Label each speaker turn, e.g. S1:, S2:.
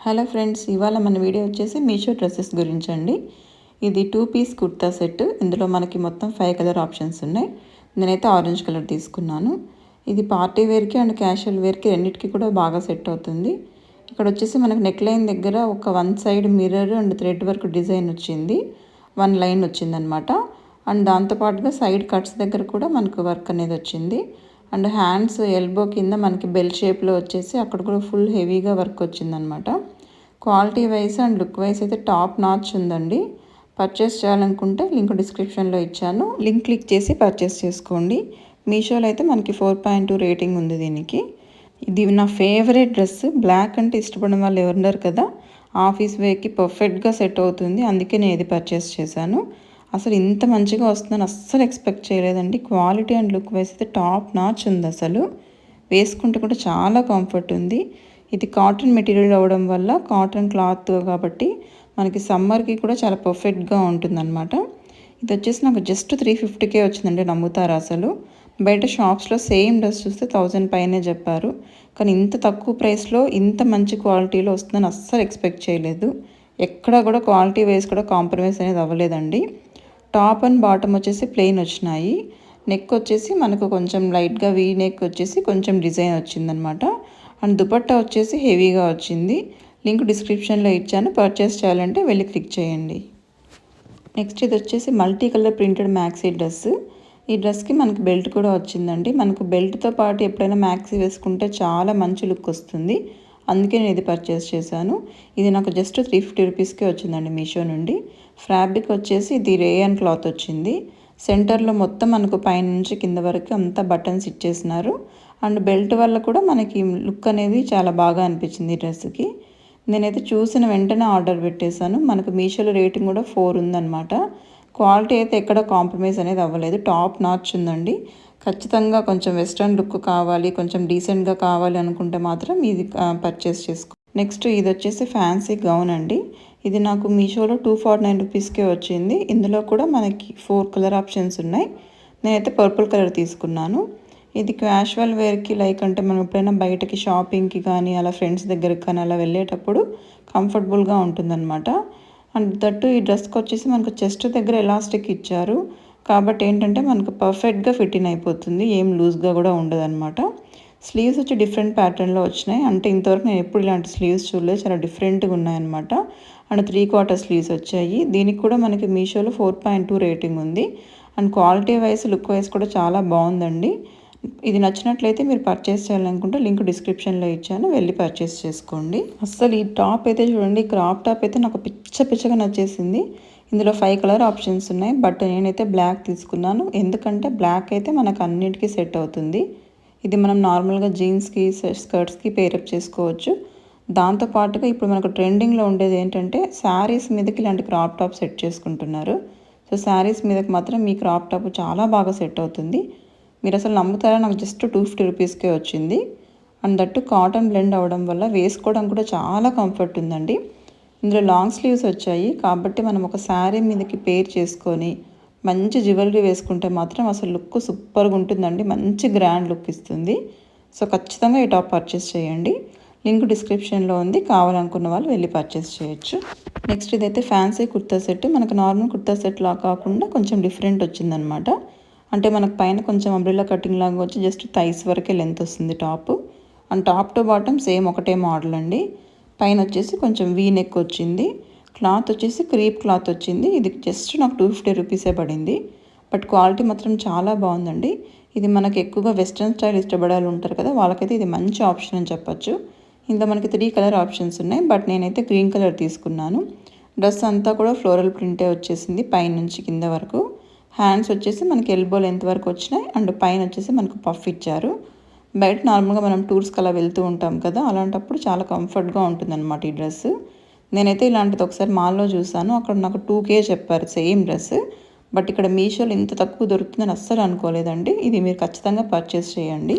S1: Hello friends, ఇవాళ మన video వచ్చేసి మీషో డ్రెస్సెస్ గురించి అండి. ఇది 2 పీస్ కుర్తా సెట్. ఇందులో మనకి మొత్తం 5 కలర్ ఆప్షన్స్ ఉన్నాయి. నేనైతే ఆరెంజ్ కలర్ తీసుకున్నాను. ఇది పార్టీ వేర్కి అండ్ క్యాషువల్ వేర్కి రెండింటికి కూడా బాగా సెట్ అవుతుంది. ఇక్కడ వచ్చేసి మనకి నెక్ లైన్ దగ్గర ఒక 1 side mirror and thread work design వచ్చింది. 1 లైన్ వచ్చిందనమాట. అండ్ దాంతోపాటుగా సైడ్ కట్స్ దగ్గర కూడా మనకు వర్క్ అనేది వచ్చింది. అండ్ హ్యాండ్స్ ఎల్బో కింద మనకి బెల్ షేప్లో వచ్చేసి అక్కడ కూడా ఫుల్ హెవీగా వర్క్ వచ్చిందనమాట. Quality wise and look wise అయితే టాప్ నాచ్ ఉందండి. పర్చేస్ చేయాలనుకుంటే లింక్ డిస్క్రిప్షన్లో ఇచ్చాను, లింక్ క్లిక్ చేసి పర్చేస్ చేసుకోండి. మీషోలో అయితే మనకి 4.2 రేటింగ్ ఉంది దీనికి. ఇది నా ఫేవరెట్ డ్రెస్. బ్లాక్ అంటే ఇష్టపడిన వాళ్ళు ఎవరున్నారు కదా, ఆఫీస్ వేర్కి పర్ఫెక్ట్గా సెట్ అవుతుంది. అందుకే నేను ఇది పర్చేస్ చేశాను. అసలు ఇంత మంచిగా వస్తుందని అస్సలు ఎక్స్పెక్ట్ చేయలేదండి. క్వాలిటీ అండ్ లుక్ వైజ్ అయితే టాప్ నాచ్ ఉంది. అసలు వేసుకుంటే కూడా చాలా కంఫర్ట్ ఉంది. ఇది కాటన్ మెటీరియల్ అవ్వడం వల్ల, కాటన్ క్లాత్ కాబట్టి మనకి సమ్మర్కి కూడా చాలా పర్ఫెక్ట్గా ఉంటుందన్నమాట. ఇది వచ్చేసి నాకు జస్ట్ 350కే వచ్చిందండి. నమ్ముతారా అసలు? బయట షాప్స్లో సేమ్ డ్రెస్ చూస్తే 1000 పైనే చెప్పారు. కానీ ఇంత తక్కువ ప్రైస్లో ఇంత మంచి క్వాలిటీలో వస్తుందని అస్సలు ఎక్స్పెక్ట్ చేయలేదు. ఎక్కడా కూడా క్వాలిటీ వైజ్ కూడా కాంప్రమైజ్ అనేది అవ్వలేదండి. టాప్ అండ్ బాటమ్ వచ్చేసి ప్లెయిన్ వచ్చినాయి. నెక్ వచ్చేసి మనకు కొంచెం లైట్గా వీ నెక్ వచ్చేసి కొంచెం డిజైన్ వచ్చిందనమాట. అండ్ దుపట్టా వచ్చేసి హెవీగా వచ్చింది. లింక్ డిస్క్రిప్షన్లో ఇచ్చాను, పర్చేస్ చేయాలంటే వెళ్ళి క్లిక్ చేయండి. నెక్స్ట్ ఇది వచ్చేసి multi colour printed maxi dress. ఈ డ్రెస్కి మనకి బెల్ట్ కూడా వచ్చిందండి. మనకు బెల్ట్తో పాటు ఎప్పుడైనా మ్యాక్సీ వేసుకుంటే చాలా మంచి లుక్ వస్తుంది. అందుకే నేను ఇది పర్చేస్ చేశాను. ఇది నాకు జస్ట్ 350 రూపీస్కే వచ్చిందండి మీషో నుండి. ఫ్యాబ్రిక్ వచ్చేసి ఇది రేయన్ క్లాత్ వచ్చింది. సెంటర్లో మొత్తం మనకు పైనుంచి కింద వరకు అంతా బటన్స్ ఇచ్చేసినారు. అండ్ బెల్ట్ వల్ల కూడా మనకి లుక్ అనేది చాలా బాగా అనిపించింది ఈ డ్రెస్కి. నేనైతే చూసిన వెంటనే ఆర్డర్ పెట్టేశాను. మనకు మీషోలో రేటింగ్ కూడా 4 ఉందన్నమాట. క్వాలిటీ అయితే ఎక్కడ కాంప్రమైజ్ అనేది అవ్వలేదు. టాప్ నాచ్ ఉందండి. ఖచ్చితంగా కొంచెం వెస్ట్రన్ లుక్ కావాలి, కొంచెం డీసెంట్గా కావాలి అనుకుంటే మాత్రం ఇది పర్చేస్ చేసుకో. నెక్స్ట్ ఇది వచ్చేసి ఫ్యాన్సీ గౌన్ అండి. ఇది నాకు మీషోలో 249 రూపీస్కే వచ్చింది. ఇందులో కూడా మనకి 4 కలర్ ఆప్షన్స్ ఉన్నాయి. నేనైతే పర్పుల్ కలర్ తీసుకున్నాను. ఇది క్యాషువల్ వేర్కి, లైక్ అంటే మనం ఎప్పుడైనా బయటకి షాపింగ్కి కానీ అలా ఫ్రెండ్స్ దగ్గరికి కానీ అలా వెళ్ళేటప్పుడు కంఫర్టబుల్గా ఉంటుందన్నమాట. అండ్ దట్టు ఈ డ్రెస్కి వచ్చేసి మనకు చెస్ట్ దగ్గర ఎలాస్టిక్ ఇచ్చారు కాబట్టి ఏంటంటే మనకు పర్ఫెక్ట్గా ఫిట్ ఇన్ అయిపోతుంది. ఏం లూజ్గా కూడా ఉండదన్నమాట. స్లీవ్స్ వచ్చి డిఫరెంట్ ప్యాటర్న్లో వచ్చినాయి. అంటే ఇంతవరకు నేను ఎప్పుడు ఇలాంటి స్లీవ్స్ చూడలేదు, చాలా డిఫరెంట్గా ఉన్నాయన్నమాట. అండ్ 3/4 స్లీవ్స్ వచ్చాయి. దీనికి కూడా మనకి మీషోలో 4.2 రేటింగ్ ఉంది. And quality wise, look wise కూడా చాలా బాగుందండి. ఇది నచ్చినట్లయితే మీరు పర్చేస్ చేయాలనుకుంటే లింక్ డిస్క్రిప్షన్లో ఇచ్చాను, వెళ్ళి పర్చేస్ చేసుకోండి. అస్సలు ఈ టాప్ అయితే చూడండి, క్రాప్ టాప్ అయితే నాకు పిచ్చగా నచ్చేసింది. ఇందులో 5 కలర్ ఆప్షన్స్ ఉన్నాయి. బట్ నేనైతే బ్లాక్ తీసుకున్నాను. ఎందుకంటే బ్లాక్ అయితే మనకు అన్నిటికీ సెట్ అవుతుంది. ఇది మనం నార్మల్గా జీన్స్కి, స్కర్ట్స్కి పేరప్ చేసుకోవచ్చు. దాంతోపాటుగా ఇప్పుడు మనకు ట్రెండింగ్లో ఉండేది ఏంటంటే శారీస్ మీదకి ఇలాంటి క్రాప్ టాప్ సెట్ చేసుకుంటున్నారు. సో శారీస్ మీదకి మాత్రం మీ క్రాప్ టాప్ చాలా బాగా సెట్ అవుతుంది. మీరు అసలు నమ్ముతారా, నాకు జస్ట్ 250 రూపీస్కే వచ్చింది. అండ్ దట్టు కాటన్ బ్లెండ్ అవ్వడం వల్ల వేసుకోవడం కూడా చాలా కంఫర్ట్ ఉందండి. ఇందులో లాంగ్ స్లీవ్స్ వచ్చాయి కాబట్టి మనం ఒక శారీ మీదకి పేర్ చేసుకొని మంచి జ్యువెలరీ వేసుకుంటే మాత్రం అసలు లుక్ సూపర్గా ఉంటుందండి. మంచి గ్రాండ్ లుక్ ఇస్తుంది. సో ఖచ్చితంగా ఈ టాప్ పర్చేస్ చేయండి. లింక్ డిస్క్రిప్షన్లో ఉంది, కావాలనుకున్న వాళ్ళు వెళ్ళి పర్చేస్ చేయొచ్చు. నెక్స్ట్ ఇదైతే ఫ్యాన్సీ కుర్తా సెట్. మనకు నార్మల్ కుర్తా సెట్ లా కాకుండా కొంచెం డిఫరెంట్ వచ్చిందనమాట. అంటే మనకు పైన కొంచెం అంబ్రెల్లా కటింగ్ లాగా వచ్చి జస్ట్ థైస్ వరకే లెంత్ వస్తుంది top. And top to bottom same ఒకటే మోడల్ అండి. పైన వచ్చేసి కొంచెం వీ నెక్ వచ్చింది. క్లాత్ వచ్చేసి క్రీప్ క్లాత్ వచ్చింది. ఇది జస్ట్ నాకు 250 రూపీసే పడింది. బట్ క్వాలిటీ మాత్రం చాలా బాగుందండి. ఇది మనకి ఎక్కువగా వెస్ట్రన్ స్టైల్ ఇష్టపడాలి ఉంటారు కదా, వాళ్ళకైతే ఇది మంచి ఆప్షన్ అని చెప్పొచ్చు. ఇందులో మనకి 3 కలర్ ఆప్షన్స్ ఉన్నాయి. బట్ నేనైతే గ్రీన్ కలర్ తీసుకున్నాను. డ్రెస్ అంతా కూడా ఫ్లోరల్ ప్రింటే వచ్చేసింది పైనుంచి కింద వరకు. హ్యాండ్స్ వచ్చేసి మనకి ఎల్బో లెంత్ వరకు వచ్చినాయి. అండ్ పైన వచ్చేసి మనకు పఫ్ ఇచ్చారు. బయట నార్మల్గా మనం టూర్స్కి అలా వెళ్తూ ఉంటాం కదా, అలాంటప్పుడు చాలా కంఫర్ట్గా ఉంటుందన్నమాట ఈ డ్రెస్. నేనైతే ఇలాంటిది ఒకసారి మాల్లో చూసాను. అక్కడ నాకు 2K చెప్పారు సేమ్ డ్రెస్. బట్ ఇక్కడ మీషోలో ఇంత తక్కువ దొరుకుతుందని అస్సలు అనుకోలేదండి. ఇది మీరు ఖచ్చితంగా పర్చేస్ చేయండి.